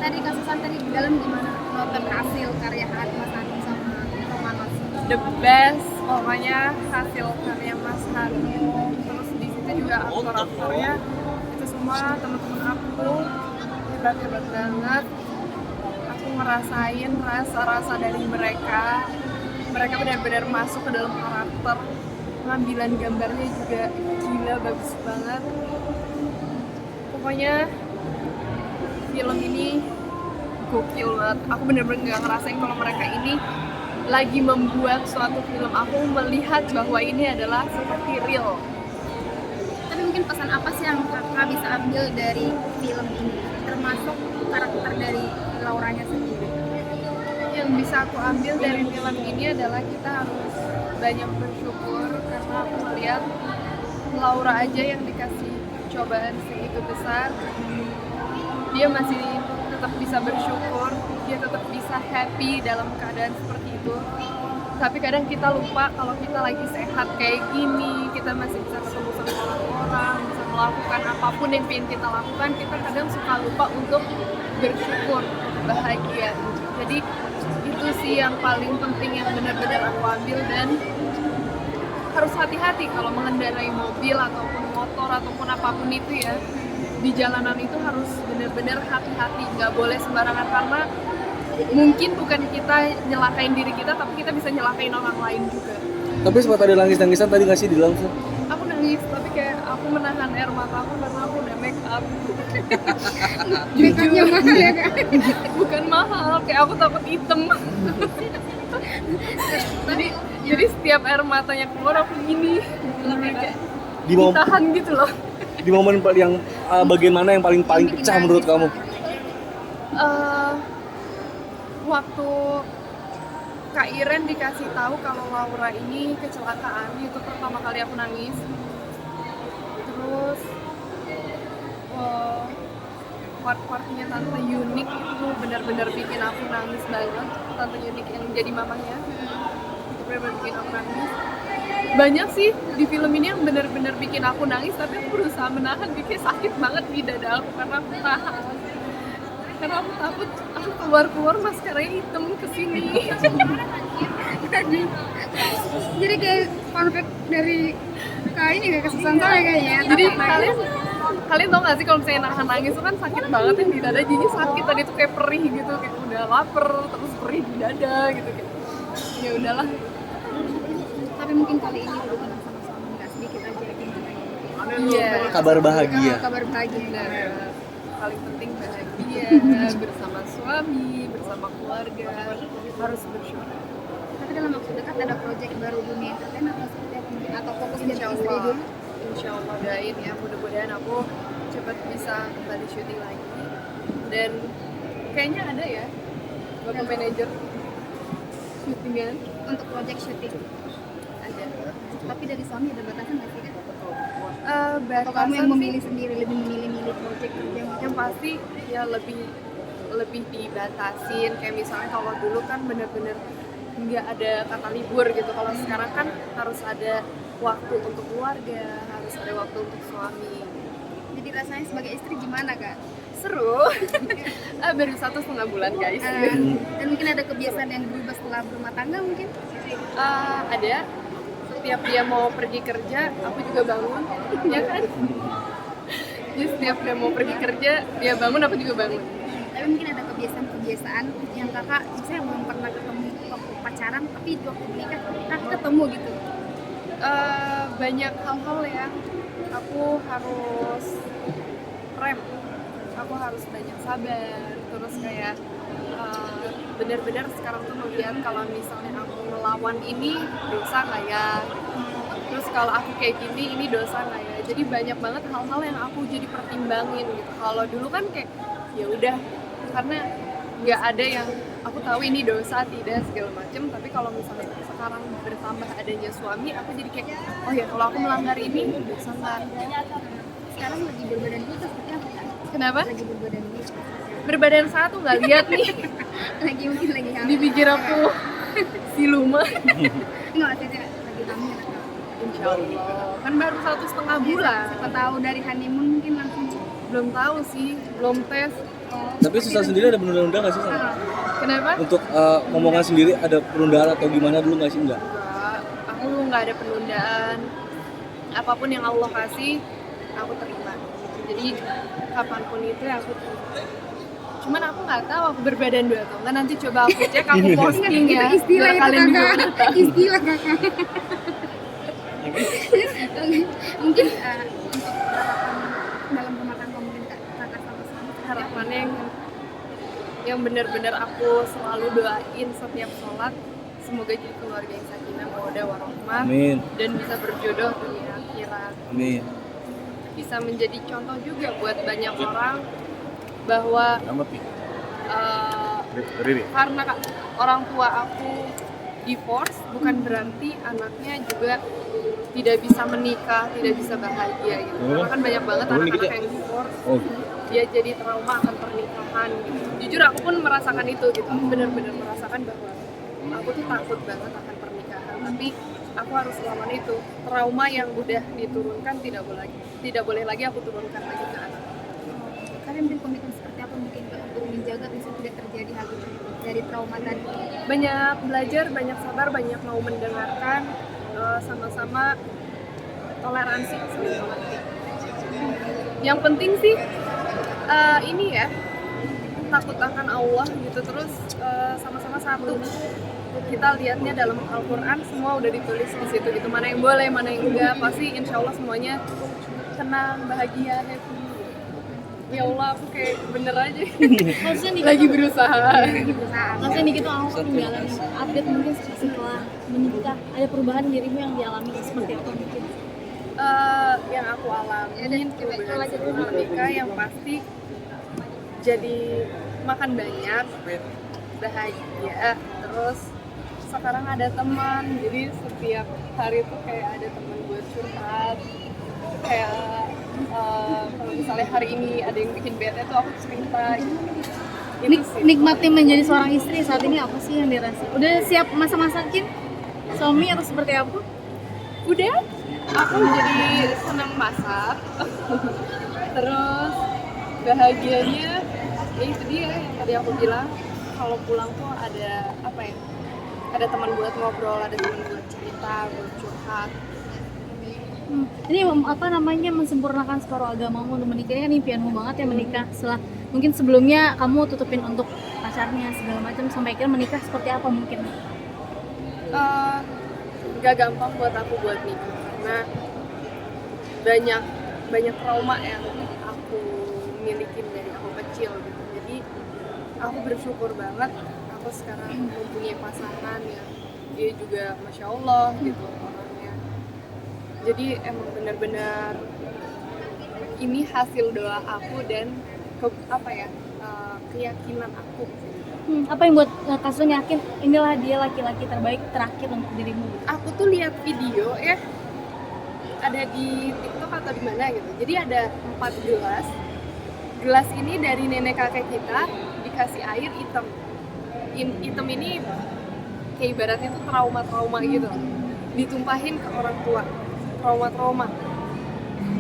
tadi kasus tadi di dalam gimana nonton hasil karya Mas Hanung sama Romanos? The best pokoknya hasil karya Mas Hanung. Terus di situ juga aktor-aktornya itu semua teman-teman aku hebat banget. Aku ngerasain rasa-rasa dari mereka benar-benar masuk ke dalam karakter. Pengambilan gambarnya juga gila, bagus banget. Pokoknya film ini gokil banget. Aku bener-bener gak ngerasain kalau mereka ini lagi membuat suatu film. Aku melihat bahwa ini adalah seperti real. Tapi mungkin pesan apa sih yang kakak bisa ambil dari film ini, termasuk karakter dari Lauranya sendiri? Yang bisa aku ambil dari film ini adalah kita harus banyak bersyukur, karena aku melihat Laura aja yang dikasih cobaan segitu besar, dia masih tetap bisa bersyukur, dia tetap bisa happy dalam keadaan seperti itu. Tapi kadang kita lupa kalau kita lagi sehat kayak gini, kita masih bisa ketemu sama orang-orang, bisa melakukan apapun yang ingin kita lakukan, kita kadang suka lupa untuk bersyukur, bahagia. Jadi itu sih yang paling penting yang benar-benar aku ambil, dan harus hati-hati kalau mengendarai mobil ataupun motor ataupun apapun itu ya. Di jalanan itu harus benar-benar hati-hati, nggak boleh sembarangan, karena mungkin bukan kita nyelakain diri kita, tapi kita bisa nyelakain orang lain juga. Tapi sempat ada nangis-nangisan tadi nggak sih di dalam? Aku nangis, tapi kayak aku menahan air mata aku karena aku udah make up. Make-upnya mahal ya kak? Bukan mahal, kayak aku takut hitam. jadi setiap air matanya keluar aku gini, kayak ditahan gitu loh. Di momen yang bagian mana yang paling pecah menurut kamu? Waktu Kak Iren dikasih tahu kalau Laura ini kecelakaan, itu pertama kali aku nangis. Terus part-partnya Tante Yunik itu benar-benar bikin aku nangis banget. Tante Yunik yang jadi mamanya itu benar-benar bikin aku nangis. Banyak sih di film ini yang benar-benar bikin aku nangis, tapi aku berusaha menahan. Bikin sakit banget di dada aku karena aku tahan, karena aku takut aku keluar maskaranya hitam kesini. Jadi kayak konflik dari kak ini kayak kesusahan saya kayaknya. Jadi kalian tau gak sih kalau misalnya nahan nangis itu kan sakit banget ya di dada, jadi sakit tadi tuh kayak perih gitu, kayak udah lapar terus perih di dada gitu, kayak ya udahlah. Tapi mungkin kali ini hubungan sama suami nggak sedikit aja gimana ya? Iya. Kabar bahagia. Kabar bahagia. Benar. Paling penting bahagia bersama suami, bersama keluarga, harus bersyukur. Tapi dalam waktu dekat ada proyek baru dunia entertain atau seperti apa mungkin? Atau fokus di istri dulu? Insya Allah doain ya, mudah-mudahan aku cepat bisa kembali syuting lagi. Dan kayaknya ada ya bapak manajer syutingan Untuk proyek syuting ada. tapi dari suami ada batasan nggak sih kan? Batasan Atau kamu yang sih, memilih sendiri, lebih memilih proyek kerja yang pasti ya lebih dibatasin. Kayak misalnya kalau dulu kan bener-bener nggak ada kata libur gitu, kalau sekarang kan harus ada waktu untuk keluarga, harus ada waktu untuk suami. jadi rasanya sebagai istri gimana kak? Seru. Baru 1,5 bulan guys. Dan mungkin ada kebiasaan yang berubah setelah berumah tangga mungkin? Ada. Setiap dia mau pergi kerja, aku juga bangun, ya kan? Jadi setiap dia mau pergi kerja, dia bangun, aku juga bangun. Tapi mungkin ada kebiasaan yang kakak misalnya belum pernah ketemu waktu pacaran, tapi waktu menikah kakak ketemu gitu. Banyak hal-hal yang aku harus rem, aku harus banyak sabar, terus kayak benar-benar sekarang tuh melihat kalau misalnya aku melawan ini dosa nggak ya, terus kalau aku kayak gini ini dosa nggak ya. Jadi banyak banget hal-hal yang aku jadi pertimbangin gitu. Kalau dulu kan kayak ya udah, karena nggak ada yang aku tahu ini dosa tidak segala macem. Tapi kalau misalnya sekarang bertambah adanya suami, aku jadi kayak oh ya kalau aku melanggar ini dosa nggak. Sekarang lagi berbadan dulu seperti apa kak? Kenapa? Lagi berbadan dulu. Berbadan satu nggak lihat nih. Lagi mungkin lagi hamil. Dipikir aku siluman. Enggak, maksudnya lagi hamil atau? Insya Allah. Kan baru 1,5 bulan. Siapa tahu dari honeymoon mungkin langsung. Belum tahu sih, belum tes. Tapi susah sendiri ada penunda-nunda nggak sih? Kenapa? Untuk ngomongan sendiri ada penundaan atau gimana dulu nggak sih? Enggak. Enggak, aku nggak ada penundaan. Apapun yang Allah kasih, aku terima. Jadi kapanpun itu ya aku terima. Cuman aku nggak tahu aku berbadan 2 atau enggak. Nanti coba aku cek, aku posting ya. Itu istilah biar itu kalian juga kakak. pada tahu. Istilah kakak. Mungkin untuk harapan dalam rumah tangga mungkin kakak sama-sama Harapannya yang benar-benar aku selalu doain setiap sholat, semoga jadi keluarga yang sakinah mawaddah warahmah Amin. dan bisa berjodoh dunia akhirat. Amin. Bisa menjadi contoh juga buat banyak orang bahwa karena orang tua aku divorce bukan berarti anaknya juga tidak bisa menikah, tidak bisa bahagia gitu. Karena kan banyak banget anak-anak yang divorce, dia jadi trauma akan pernikahan gitu. Jujur aku pun merasakan itu gitu. Aku benar-benar merasakan bahwa aku tuh takut banget akan pernikahan, tapi aku harus lawan itu. Trauma yang udah diturunkan tidak boleh lagi aku turunkan lagi ke anak. kalian berkomitmen seperti apa mungkin Kak, untuk menjaga bisa tidak terjadi hal itu dari trauma tadi? Banyak belajar, banyak sabar, banyak mau mendengarkan, sama-sama toleransi, saling mengerti. Yang penting sih ini ya, takut akan Allah gitu, terus sama-sama satu. Kita lihatnya dalam Al-Quran semua udah ditulis di situ gitu, mana yang boleh, mana yang enggak, pasti insya Allah semuanya tenang, bahagia, happy. Ya Allah, aku kayak bener aja Harusnya nih lagi berusaha. Harusnya nih kita langsung menjalani update mungkin setelah menikah, ada perubahan dirimu yang dialami seperti apa mungkin? Yang aku alamin perubahan sebelum menikah yang pasti jadi makan banyak, bahagia, terus sekarang ada teman, jadi setiap hari tuh kayak ada teman buat curhat, kayak kalau misalnya hari ini ada yang bikin bete tuh aku cerita gitu. Nikmati menjadi seorang istri saat ini apa sih yang dirasa? Udah siap masak-masakin suami atau seperti apa? Udah, aku jadi senang masak. Terus bahagianya ya itu dia yang tadi aku bilang, kalau pulang tuh ada apa ya, ada teman buat ngobrol, ada teman buat cerita, buat curhat. Ini apa namanya mensempurnakan separuh agamamu untuk menikah, ini kan impianmu banget ya menikah. Setelah mungkin sebelumnya kamu tutupin untuk pacarnya segala macam, sampai akhirnya menikah seperti apa mungkin? Gak gampang buat aku buat nikah karena banyak trauma yang aku milikin dari aku kecil gitu. Jadi aku bersyukur banget aku sekarang mempunyai pasangan ya, dia juga masya Allah gitu orangnya. Jadi emang benar-benar ini hasil doa aku dan keyakinan aku. Apa yang buat Kasun yakin inilah dia laki-laki terbaik terakhir untuk dirimu? Aku tuh lihat video ya, ada di TikTok atau di mana gitu. Jadi ada 4 gelas. Gelas ini dari nenek kakek kita dikasih air hitam. Hitam ini kayak ibaratnya tuh trauma gitu. Ditumpahin ke orang tua. Trauma.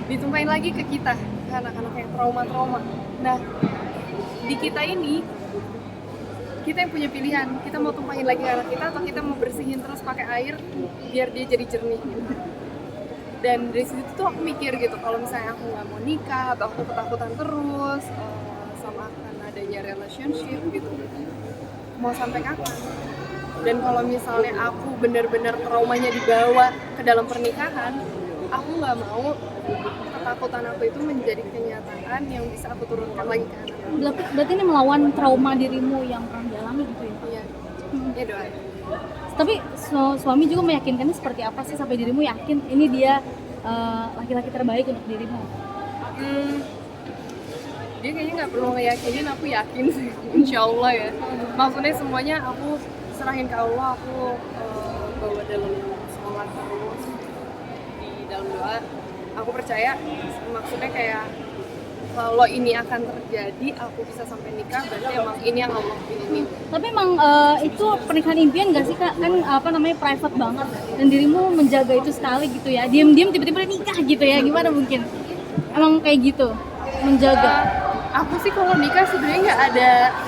Ditumpahin lagi ke kita, ke anak-anak yang trauma. Nah, di kita ini kita yang punya pilihan, kita mau tumpahin lagi ke anak kita atau kita mau bersihin terus pakai air biar dia jadi jernih. Dan dari situ tuh aku mikir gitu, kalau misalnya aku nggak mau nikah atau aku ketakutan terus sama akan adanya relationship gitu, mau sampai kapan? Dan kalau misalnya aku benar-benar traumanya dibawa ke dalam pernikahan, aku nggak mau ketakutan aku itu menjadi kenyataan yang bisa aku turunkan lagi ke anak. Berarti ini melawan trauma dirimu yang pernah dialami gitu ya? Iya, ya doa. Tapi suami juga meyakinkannya seperti apa sih sampai dirimu yakin ini dia laki-laki terbaik untuk dirimu? Dia kayaknya nggak perlu ngeyakinin, aku yakin sih, insya Allah ya. Maksudnya semuanya aku serahin ke Allah, aku bawa dalam sholat terus di dalam doa. Aku percaya, maksudnya kayak kalau ini akan terjadi, aku bisa sampai nikah, berarti emang ini yang Allah pilih. Tapi emang itu pernikahan impian gak sih Kak? Kan private banget dan dirimu menjaga itu sekali gitu ya. Diam-diam tiba-tiba nikah gitu ya. Gimana mungkin? Emang kayak gitu menjaga. Aku sih kalau nikah sebenarnya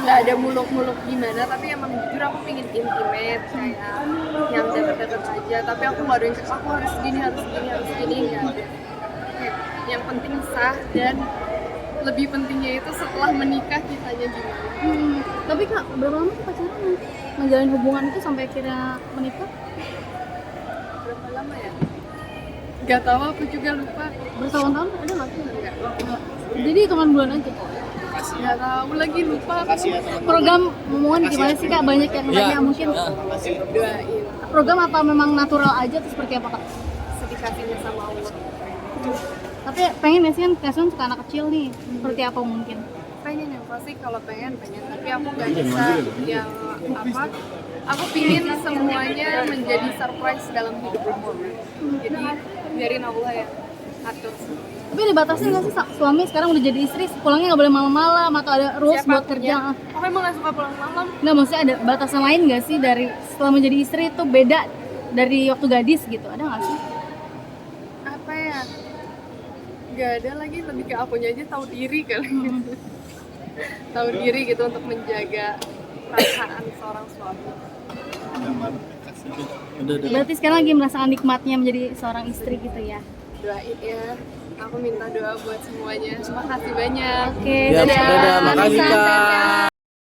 nggak ada muluk-muluk gimana, tapi emang jujur aku pengen intimate kayak yang deket-deket aja. Tapi aku nggak ada yang kayak aku harus gini nggak ada. Kayak yang penting sah, dan lebih pentingnya itu setelah menikah kitanya gimana. Tapi Kak, berapa lama pacaran nanti? Menjalin hubungan itu sampai akhirnya menikah? Berapa lama ya? Gak tahu, aku juga lupa. Bertahun-tahun ada nggak sih? Enggak. Jadi hitungan bulan aja. Gak tahu lagi, lupa aku. Program omongan gimana sih Kak? Banyak yang nanya mungkin. Doain Program apa memang natural aja atau seperti apa Kak? sedikasihnya sama Allah. Tapi pengen ya sih kan Kasun suka anak kecil nih. Seperti apa mungkin? Pengen yang pasti, kalau pengen, tapi aku nggak bisa yang apa. Aku pingin semuanya menjadi surprise dalam hidup aku. Jadi biarin Allah yang atur. Tapi dibatasin nggak sih suami sekarang udah jadi istri pulangnya nggak boleh malam-malam atau ada rules buat kerja? Aku emang nggak suka pulang malam. Nggak, maksudnya ada batasan lain nggak sih dari setelah menjadi istri itu beda dari waktu gadis gitu? Ada nggak sih? Apa ya? Gak ada lagi, lebih ke akunya aja tahu diri kali. Tahu diri gitu untuk menjaga perasaan seorang suami. Berarti sekarang lagi merasakan nikmatnya menjadi seorang istri gitu ya? Doain ya. Aku minta doa buat semuanya. Terima kasih banyak. Oke, Ya, dadah, makasih Kak.